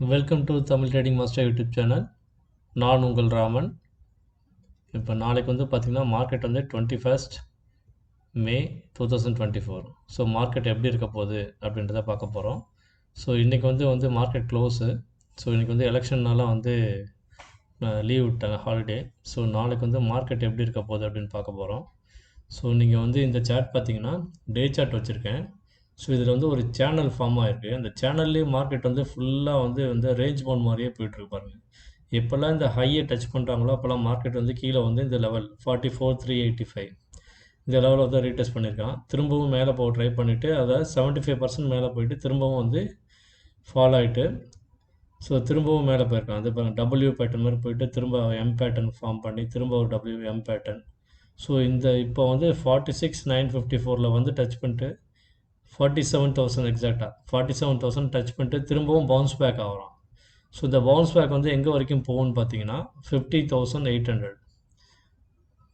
Welcome to Tamil trading master YouTube channel. நான் உங்கள் ராமன். இப்போ நாளைக்கு வந்து பார்த்திங்கன்னா மார்க்கெட் வந்து 21st மே 2024. ஸோ மார்க்கெட் எப்படி இருக்க போகுது அப்படின்றத பார்க்க போகிறோம். ஸோ இன்றைக்கி வந்து மார்க்கெட் க்ளோஸு. ஸோ இன்றைக்கி வந்து எலெக்ஷன்னால வந்து லீவ் விட்டாங்க, ஹாலிடே. ஸோ நாளைக்கு வந்து மார்க்கெட் எப்படி இருக்க போகுது அப்படின்னு பார்க்க போகிறோம். ஸோ நீங்கள் வந்து இந்த சார்ட் பார்த்தீங்கன்னா டே சார்ட் வச்சுருக்கேன். ஸோ இதில் வந்து ஒரு சேனல் ஃபார்ம் ஆகிருக்கு. அந்த சேனல்லேயே மார்க்கெட் வந்து ஃபுல்லாக வந்து ரேஞ்ச் பவுண்ட் மாதிரியே போயிட்டுருக்கு பாருங்கள். எப்போல்லாம் இந்த ஹையை டச் பண்ணுறாங்களோ அப்போல்லாம் மார்க்கெட் வந்து கீழே வந்து இந்த லெவல் 44,385 இந்த லெவலில் வந்து ரீடெஸ்ட் பண்ணியிருக்கான். திரும்பவும் மேலே போக ட்ரை பண்ணிவிட்டு அதை 75% மேலே போயிட்டு திரும்பவும் வந்து ஃபால் ஆகிட்டு ஸோ திரும்பவும் மேலே போயிருக்கான். அது பாருங்கள், டபிள்யூ பேட்டர்ன் மாதிரி போயிட்டு திரும்ப எம் பேட்டர்ன் ஃபார்ம் பண்ணி திரும்ப ஒரு டபிள்யூ எம் பேட்டர்ன். ஸோ இப்போ வந்து 46,954 வந்து டச் பண்ணிட்டு 47,000 எக்ஸாக்டாக 47,000 டச் பண்ணிட்டு திரும்பவும் பவுன்ஸ் பேக் ஆகிறான். ஸோ இந்த பவுன்ஸ் பேக் வந்து எங்கே வரைக்கும் போகும்னு பார்த்தீங்கன்னா 50,800,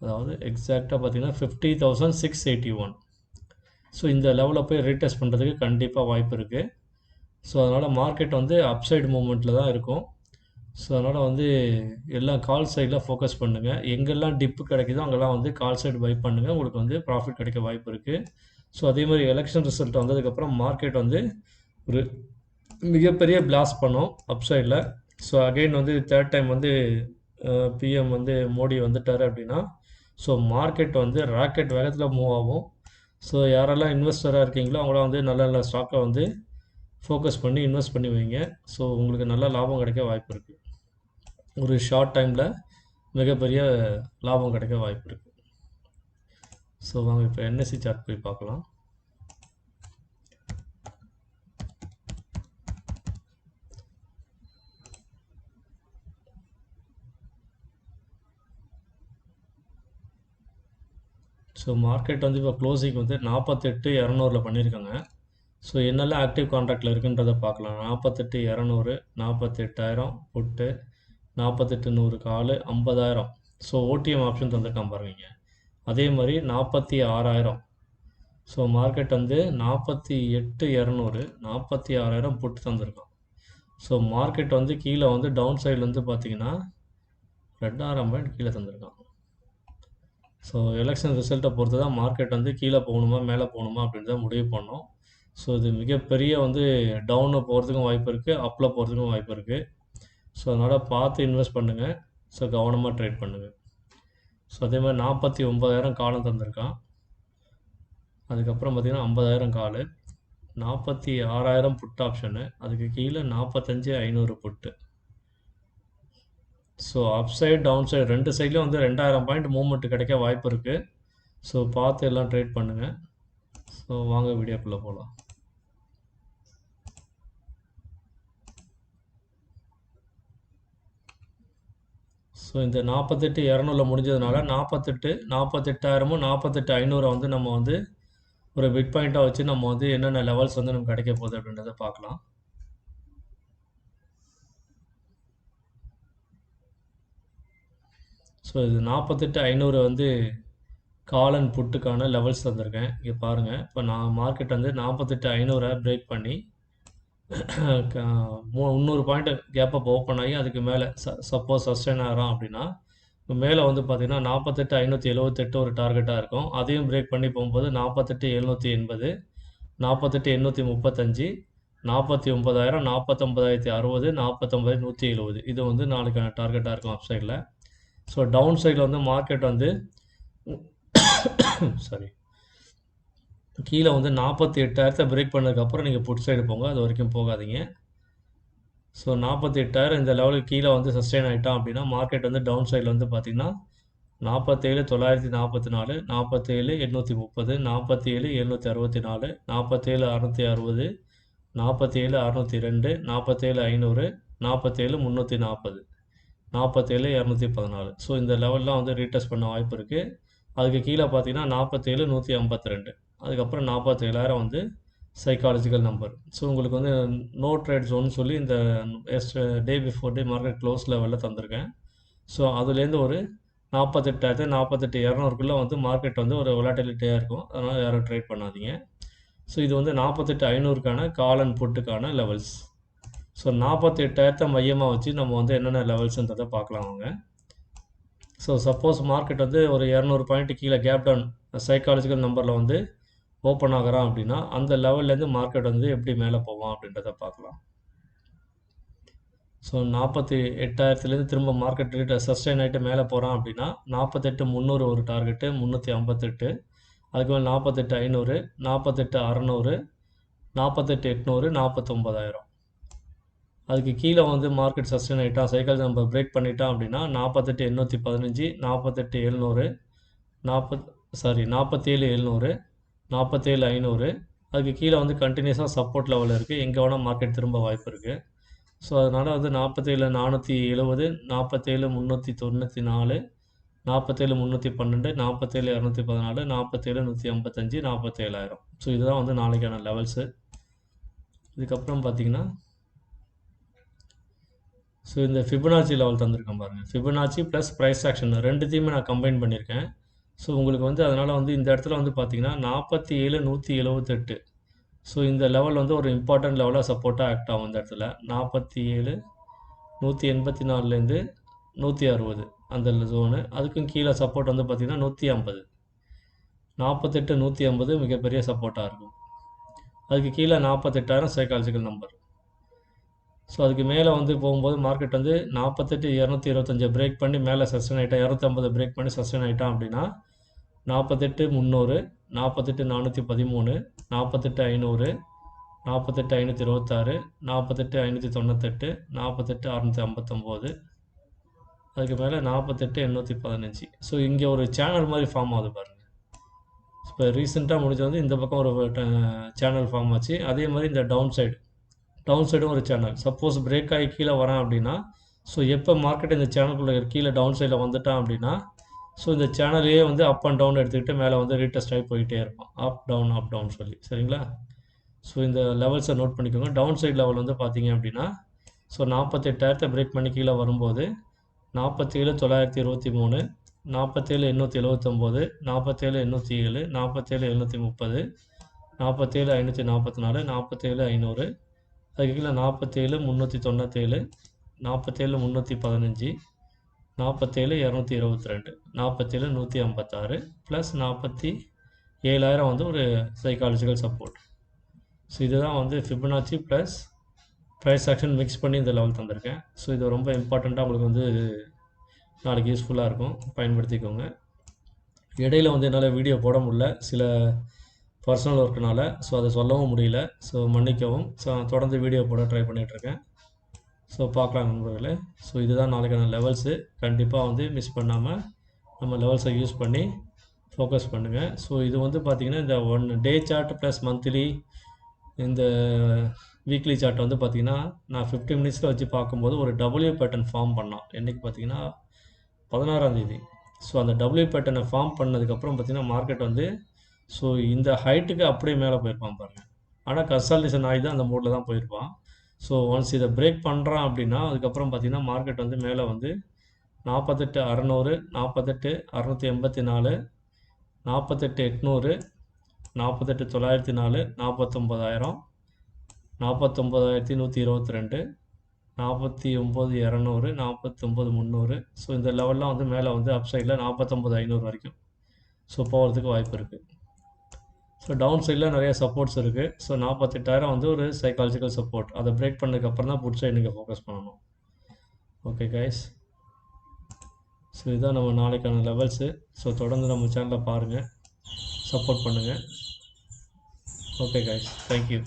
அதாவது எக்ஸாக்டாக பார்த்தீங்கன்னா 50,681. ஸோ இந்த லெவலில் போய் ரீடெஸ்ட் பண்ணுறதுக்கு கண்டிப்பாக வாய்ப்பு இருக்குது. ஸோ அதனால் மார்க்கெட் வந்து அப்சைடு மூமெண்ட்டில் தான் இருக்கும். ஸோ அதனால் வந்து எல்லாம் கால் சைடில் ஃபோக்கஸ் பண்ணுங்கள். எங்கெல்லாம் டிப்பு கிடைக்குதோ அங்கெல்லாம் வந்து கால் சைடு பை பண்ணுங்கள். உங்களுக்கு வந்து ப்ராஃபிட் கிடைக்க வாய்ப்பு இருக்குது. ஸோ அதே மாதிரி எலெக்ஷன் ரிசல்ட் வந்ததுக்கப்புறம் மார்க்கெட் வந்து ஒரு மிகப்பெரிய பிளாஸ்ட் பண்ணோம் அப்சைடில். ஸோ அகெயின் வந்து தேர்ட் டைம் வந்து பிஎம் வந்து மோடி வந்துட்டார் அப்படின்னா ஸோ மார்க்கெட் வந்து ராக்கெட் வேகத்தில் மூவ் ஆகும். ஸோ யாரெல்லாம் இன்வெஸ்டராக இருக்கீங்களோ அவங்களாம் வந்து நல்ல நல்ல ஸ்டாக்கை வந்து ஃபோக்கஸ் பண்ணி இன்வெஸ்ட் பண்ணி வைங்க. ஸோ உங்களுக்கு நல்ல லாபம் கிடைக்க வாய்ப்பு இருக்குது. ஒரு ஷார்ட் டைமில் மிகப்பெரிய லாபம் கிடைக்க வாய்ப்பு இருக்குது. ஸோ வாங்க இப்போ என்எஸ்சி சார்ட் போய் பார்க்கலாம். ஸோ மார்க்கெட் வந்து இப்போ க்ளோசிங் வந்து 48,200 பண்ணியிருக்காங்க. ஸோ என்னெல்லாம் ஆக்டிவ் கான்ட்ராக்டில் இருக்குன்றதை பார்க்கலாம். 48,200, 48,000 புட்டு, 48,100 கால், 50,000. ஸோ ஓடிஎம் ஆப்ஷன் தந்துருக்கான் பாருங்க. அதே மாதிரி 46,000. ஸோ மார்க்கெட் வந்து 48,200, 46,000 புட்டு தந்திருக்கான். ஸோ மார்க்கெட் வந்து கீழே வந்து டவுன் சைடில் வந்து பார்த்தீங்கன்னா 2,000 பாயிண்ட் கீழே தந்திருக்கான். ஸோ எலெக்ஷன் ரிசல்ட்டை பொறுத்து தான் மார்க்கெட் வந்து கீழே போகணுமா மேலே போகணுமா அப்படின்னு தான் முடிவு பண்ணோம். ஸோ இது மிகப்பெரிய வந்து டவுனில் போகிறதுக்கும் வாய்ப்பு இருக்குது, அப்பில் போகிறதுக்கும் வாய்ப்பு இருக்குது. ஸோ அதனால் பார்த்து இன்வெஸ்ட் பண்ணுங்கள். ஸோ கவனமாக ட்ரேட் பண்ணுங்கள். ஸோ அதே மாதிரி 49,000 காலம் தந்திருக்கான். அதுக்கப்புறம் பார்த்திங்கன்னா 50,000 கால், 46,000 புட் ஆப்ஷனு, அதுக்கு கீழே 45,500 put. So up side down side ரெண்டு சைட்லேயும் வந்து 2,000 பாயிண்ட் மூவ்மெண்ட் கிடைக்க வாய்ப்பு இருக்குது. ஸோ பார்த்து எல்லாம் ட்ரேட் பண்ணுங்கள். ஸோ வாங்க வீடியோக்குள்ளே போகலாம். ஸோ இந்த 48,200 முடிஞ்சதுனால 48,000, 48,500 வந்து நம்ம வந்து ஒரு பிட் பாயிண்ட்டாக வச்சு நம்ம வந்து என்னென்ன லெவல்ஸ் வந்து நமக்கு கிடைக்க போகுது அப்படின்றத பார்க்கலாம். ஸோ இது 48,500 வந்து கால் அண்ட் புட்டுக்கான லெவல்ஸ் தந்திருக்கேன். இங்கே பாருங்கள், இப்போ நான் மார்க்கெட் வந்து 48,500 பிரேக் பண்ணி 300 பாயிண்ட் கேப் அப் ஓப்பன் ஆகி அதுக்கு மேலே சப்போஸ் சஸ்டெயின் ஆகிறான் அப்படின்னா மேலே வந்து பார்த்திங்கன்னா 48,578 ஒரு டார்கெட்டாக இருக்கும். அதையும் பிரேக் பண்ணி போகும்போது 48,780, 48,835, 49,000, 49,060, 49,170 இது வந்து நாளைக்கான டார்கெட்டாக இருக்கும் அப் சைடில். ஸோ டவுன் சைடில் வந்து மார்க்கெட் வந்து சாரி கீழே வந்து 48,000 பிரேக் பண்ணதுக்கப்புறம் நீங்கள் புட் சைடு போங்க, அது வரைக்கும் போகாதீங்க. ஸோ 48,000 இந்த லெவலுக்கு கீழே வந்து சஸ்டெயின் ஆகிட்டான் அப்படின்னா மார்க்கெட் வந்து டவுன் சைடில் வந்து பார்த்திங்கன்னா 47,944, 47,830, 47,764, 47,660, 47,602, 47,500, 47,340, 47,214. ஸோ இந்த லெவல்லாம் வந்து ரீடெஸ்ட் பண்ண வாய்ப்பு இருக்குது. அதுக்கு கீழே பார்த்தீங்கன்னா 47,152, அதுக்கப்புறம் 47,000 வந்து சைக்காலஜிக்கல் நம்பர். ஸோ உங்களுக்கு வந்து நோ ட்ரேட் ஜோன் சொல்லி இந்த டே பிஃபோர் டே மார்க்கெட் க்ளோஸ் லெவலில் தந்திருக்கேன். ஸோ அதுலேருந்து ஒரு 48,000, 48,200 வந்து மார்க்கெட் வந்து ஒரு வொலாட்டிலிட்டியாக இருக்கும். அதனால் யாரும் ட்ரேட் பண்ணாதீங்க. ஸோ இது வந்து 48,500க்கான கால் அண்ட் புட்டுக்கான லெவல்ஸ். ஸோ 48,000 மையமாக வச்சு நம்ம வந்து என்னென்ன லெவல்ஸுன்றதை பார்க்கலாம் வாங்க. ஸோ சப்போஸ் மார்க்கெட் வந்து ஒரு 200 பாயிண்ட் கீழே கேப் டவுன் சைக்காலஜிக்கல் நம்பரில் வந்து ஓப்பன் ஆகிறான் அப்படின்னா அந்த லெவல்லேருந்து மார்க்கெட் வந்து எப்படி மேலே போவான் அப்படின்றத பார்க்கலாம். ஸோ 48,000 திரும்ப மார்க்கெட் ரேட் சஸ்டைன் ஆகிட்டு மேலே போகிறான் அப்படின்னா 48,300 ஒரு டார்கெட்டு, 358, அதுக்கு மேலே 48,500, 48,600, 48,800, 49,000. அதுக்கு கீழே வந்து மார்க்கெட் சஸ்டைன் ஆகிட்டான், சைக்கிள் நம்ம பிரேக் பண்ணிட்டான் அப்படின்னா 48,815, 48,700, 47,700, 47,500. அதுக்கு கீழே வந்து கண்டினியூஸாக சப்போர்ட் லெவல் இருக்குது, எங்கே வேணால் மார்க்கெட் திரும்ப வாய்ப்பு இருக்குது. ஸோ அதனால் வந்து 47,470, 47,394, 47,312, 47,214, 47,155, 47,000. ஸோ இதுதான் வந்து நாளைக்கான லெவல்ஸு. இதுக்கப்புறம் பார்த்தீங்கன்னா ஸோ இந்த ஃபிபனாச்சி லெவல் தந்திருக்கேன் பாருங்கள். ஃபிபனாச்சி ப்ளஸ் ப்ரைஸ் ஆக்ஷன் ரெண்டுத்தையுமே நான் கம்பைன் பண்ணியிருக்கேன். ஸோ உங்களுக்கு வந்து அதனால் வந்து இந்த இடத்துல வந்து பார்த்தீங்கன்னா 47,178. ஸோ இந்த லெவல் வந்து ஒரு இம்பார்ட்டன்ட் லெவலாக சப்போர்ட்டாக ஆக்ட் ஆகும் இந்த இடத்துல. 47,184லேருந்து 160 அந்த ஜோனு. அதுக்கும் கீழே சப்போர்ட் வந்து பார்த்திங்கன்னா 150, 48,150 மிகப்பெரிய சப்போர்ட்டாக இருக்கும். அதுக்கு கீழே 48,000 சைக்காலஜிக்கல் நம்பர். ஸோ அதுக்கு மேலே வந்து போகும்போது மார்க்கெட் வந்து 48,225 பிரேக் பண்ணி மேலே சஸ்டைன் ஆகிட்டான், 250 பிரேக் பண்ணி சஸ்டைன் ஆகிட்டான் அப்படின்னா 48,300, 48,413, 48,500, 48,526, 48,598, 48,659, அதுக்கு மேலே 48,815. ஸோ இங்கே ஒரு சேனல் மாதிரி ஃபார்ம் ஆகுது பாருங்கள். இப்போ ரீசெண்டாக முடிஞ்சது வந்து இந்த பக்கம் ஒரு சேனல் ஃபார்ம் ஆச்சு. அதே மாதிரி இந்த டவுன் சைடும் ஒரு சேனல். சப்போஸ் பிரேக் ஆகி கீழே வரான் அப்படின்னா ஸோ எப்போ மார்க்கெட் இந்த சேனலுக்குள்ளே கீழே டவுன் சைடில் வந்துட்டான் அப்படின்னா ஸோ இந்த சேனலையே வந்து அப் அண்ட் டவுன் எடுத்துக்கிட்டு மேலே வந்து ரீடெஸ்ட் ஆகி போயிட்டே இருப்பான், அப் டவுன் சொல்லி. சரிங்களா? ஸோ இந்த லெவல்ஸை நோட் பண்ணிக்கோங்க. டவுன் சைட் லெவல் வந்து பார்த்தீங்க அப்படின்னா ஸோ 48,000 பிரேக் பண்ணி கீழே வரும்போது 47,923, 47,879, 47,807, 47,730, 47,544, 47,500, அதுக்கு கீழே 47,397, 47,315, 47,222, 47,156 ப்ளஸ் 47,000 வந்து ஒரு சைக்காலஜிக்கல் சப்போர்ட். ஸோ இதுதான் வந்து Fibonacci plus price action mix பண்ணி இந்த லெவல் தந்திருக்கேன். ஸோ இது ரொம்ப இம்பார்ட்டண்ட்டாக உங்களுக்கு வந்து நாளைக்கு யூஸ்ஃபுல்லாக இருக்கும், பயன்படுத்திக்கோங்க. இடையில் வந்து என்னால் வீடியோ போட முடியல, சில பர்சனல் ஒர்க்குனால. ஸோ அதை சொல்லவும் முடியல, ஸோ மன்னிக்கவும். ஸோ தொடர்ந்து வீடியோ போட ட்ரை பண்ணிகிட்ருக்கேன். ஸோ பார்க்கலாம் நண்பர்களே. ஸோ இதுதான் நாளைக்கான லெவல்ஸு. கண்டிப்பாக வந்து மிஸ் பண்ணாமல் நம்ம லெவல்ஸை யூஸ் பண்ணி ஃபோக்கஸ் பண்ணுங்கள். ஸோ இது வந்து பார்த்திங்கன்னா இந்த 1 டே சார்ட் ப்ளஸ் மந்த்லி இந்த வீக்லி சார்ட் வந்து பார்த்திங்கன்னா நான் 50 மினிட்ஸில் வச்சு பார்க்கும்போது ஒரு டபிள்யூ பேட்டர்ன் ஃபார்ம் பண்ணோம். என்றைக்கு பார்த்திங்கன்னா 16ஆம் தேதி. ஸோ அந்த டபிள்யூ பேட்டர்னை ஃபார்ம் பண்ணதுக்கப்புறம் பார்த்திங்கன்னா மார்க்கெட் வந்து ஸோ இந்த ஹைட்டுக்கு அப்படியே மேலே போயிருப்பான் பாருங்கள். ஆனால் கன்சால்டேஷன் ஆகி தான் அந்த மோடில் தான் போயிருப்பான். ஸோ ஒன்ஸ் இதை பிரேக் பண்ணுறான் அப்படின்னா அதுக்கப்புறம் பார்த்திங்கன்னா மார்க்கெட் வந்து மேலே வந்து 48,600, 48,684, 48,800, 48,904, 49,000, 49,122, 49,200, 49,300. ஸோ இந்த லெவல்லாம் வந்து மேலே வந்து அப் சைடில் 49,500 வரைக்கும் ஸோ போகிறதுக்கு வாய்ப்பு இருக்குது. ஸோ டவுன் சைடில் நிறைய சப்போர்ட்ஸ் இருக்குது. ஸோ 48,000 வந்து ஒரு சைக்காலஜிக்கல் சப்போர்ட். அதை பிரேக் பண்ணதுக்கப்புறம் தான் புட் சைடு நீங்கள் ஃபோக்கஸ் பண்ணணும். ஓகே கைஸ், ஸோ இதுதான் நம்ம நாளைக்கான லெவல்ஸு. ஸோ தொடர்ந்து நம்ம சேனலை பாருங்கள், சப்போர்ட் பண்ணுங்கள். Okay guys, thank you.